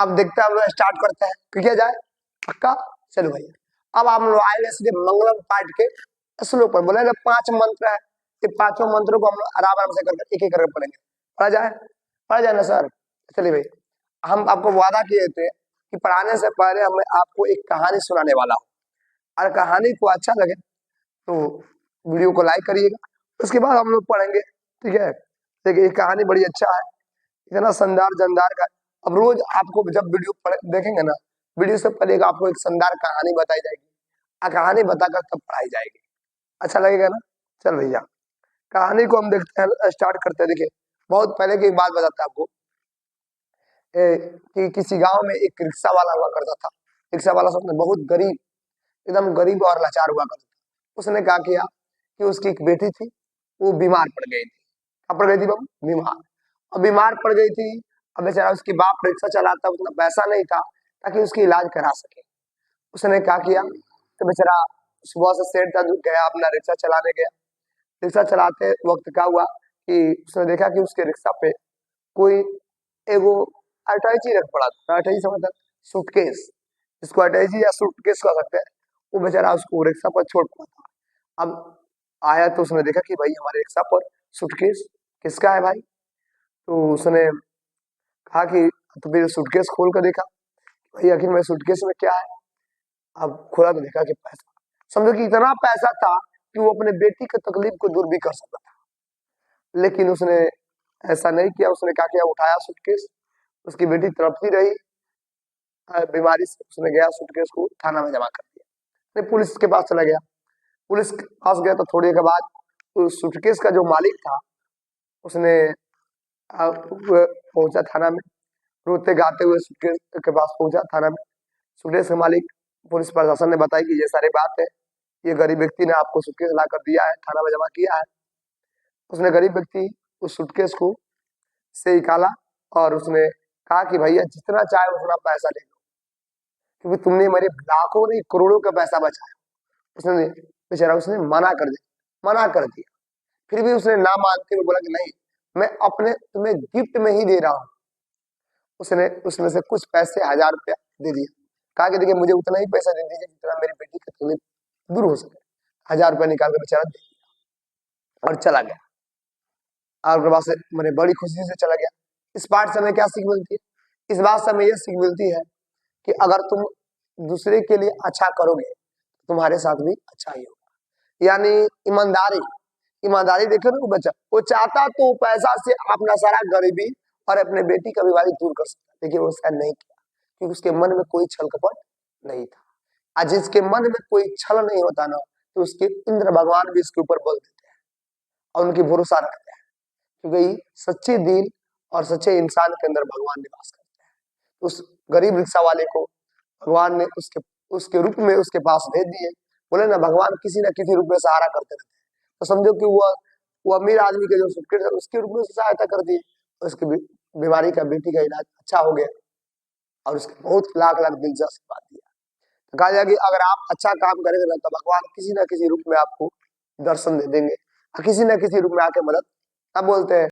अब देखते हैं, हम लोग स्टार्ट करते हैं, किया जाए पक्का। चलो भैया, अब हम लोग आएंगे सीधे मंगलम पाठ के श्लोक पर। बोले ना 5 मंत्र है, ये 5 मंत्रों को हम लोग आराम आराम से करके एक एक करके पढ़ेंगे। पढ़ जाए ना सर। चलिए भाई, हम आपको वादा किए थे कि पढ़ाने से पहले मैं आपको एक कहानी सुनाने वाला हूँ, और कहानी को अच्छा लगे तो वीडियो को लाइक करिएगा, उसके बाद हम लोग पढ़ेंगे, ठीक है। देखिए, ये कहानी बड़ी अच्छा है, इतना शानदार जानदार का। अब रोज आपको जब वीडियो देखेंगे ना, वीडियो से पहले आपको एक शानदार कहानी बताई जाएगी, कहानी बताकर तब पढ़ाई जाएगी। अच्छा लगेगा ना। चल भैया, कहानी को हम देखते हैं, स्टार्ट करते हैं। देखिए, बहुत पहले की एक बात बताता आपको, कि किसी गांव में एक रिक्शा वाला हुआ करता था। रिक्शा वाला सब बहुत गरीब, एकदम गरीब और लाचार हुआ करता था। उसने क्या किया कि उसकी एक बेटी थी, वो बीमार पड़ गई थी। क्या पड़ गई थी बाबू? बीमार। अब बीमार पड़ गई थी। अब बेचारा उसके बाप रिक्शा चलाता, उतना पैसा नहीं था ताकि उसकी इलाज करा सके। उसने क्या किया कि बेचारा सुबह से सेठ तक गया, अपना रिक्शा चलाने गया। रिक्शा चलाते वक्त क्या हुआ कि उसने देखा कि उसके रिक्शा पे कोई एगो अटैची रख पड़ा था। अटैची समझता, सूटकेस, जिसको अटैची या सूटकेस कह सकते हैं। वो बेचारा उसको रिक्शा पर छोड़ पड़ा था। अब आया तो उसने देखा कि भाई हमारे रिक्शा पर सूटकेस किसका है भाई। तो उसने कहा कि, तो फिर सूटकेस खोल कर देखा, भाई आखिर में सूटकेस में क्या है। अब खोला तो देखा कि पैसा, समझो कि इतना पैसा था कि वो अपने बेटी की तकलीफ को दूर भी कर सकता था। लेकिन उसने ऐसा नहीं किया। उसने क्या किया, उठाया सूटकेस, उसकी बेटी तड़पती रही बीमारी से। उसने गया सूटकेस को थाना में जमा कर दिया, फिर पुलिस के पास चला गया। पुलिस के पास गया तो थोड़ी के बाद उस सूटकेस का जो मालिक था, उसने पहुंचा थाना में, रोते गाते हुए सूटकेस के पास पहुंचा थाना में। सूटकेस के मालिक, पुलिस प्रशासन ने बताया कि ये सारी बात है, ये गरीब व्यक्ति ने आपको सूटकेस ला कर दिया है, थाना में जमा किया है। उसने गरीब व्यक्ति उस सूटकेस को से निकाला और उसने कहा कि भैया जितना चाहे उतना पैसा ले लो, क्योंकि तुमने मेरे लाखों नहीं करोड़ों का पैसा बचाया। उसने बेचारा उसने मना कर दिया। फिर भी उसने ना मानते हुए बोला कि नहीं, मैं अपने तुम्हें गिफ्ट में ही दे रहा हूँ। उसने उसमें से कुछ पैसे 1000 रुपया दे दिया। कहा कि देखिए, मुझे उतना ही पैसा दे दीजिए जितना मेरी बेटी की तकलीफ दूर हो सके। 1000 रुपया निकाल कर बेचारा दे दिया और चला गया। और उसके बाद से मैंने बड़ी खुशी से चला गया। इस पाठ से हमें क्या सीख मिलती है? इस बात से हमें यह सीख मिलती है कि अगर तुम दूसरे के लिए अच्छा करोगे, तुम्हारे साथ भी अच्छा ही होगा। यानी ईमानदारी, ईमानदारी देखो ना, वो बच्चा वो चाहता तो पैसा से अपना सारा गरीबी और अपने बेटी का बीमारी दूर कर सकता, लेकिन वो उसका नहीं किया, क्योंकि उसके मन में कोई छल कपट नहीं था। आज जिसके मन में कोई छल नहीं होता ना, तो उसके इंद्र भगवान भी इसके ऊपर बल देते हैं और उनकी भरोसा रखते हैं, क्योंकि सच्चे दिल और सच्चे इंसान के अंदर भगवान निवास करते हैं। उस गरीब रिक्शा वाले को भगवान ने उसके उसके रूप में उसके पास भेज दिए। बोले ना, भगवान किसी न किसी रूप में सहारा करते रहते हैं। तो समझो कि वो अमीर आदमी के जो सूटकेस है उसके रूप में सहायता कर दी, उसकी बीमारी का, बेटी का इलाज अच्छा हो गया और उसके बहुत लाख लाख दिल से आशीर्वाद दिया। तो कहा जाए कि अगर आप अच्छा काम करेंगे ना, तो भगवान किसी न किसी रूप में आपको दर्शन दे देंगे, किसी न किसी रूप में आके मदद, क्या बोलते हैं,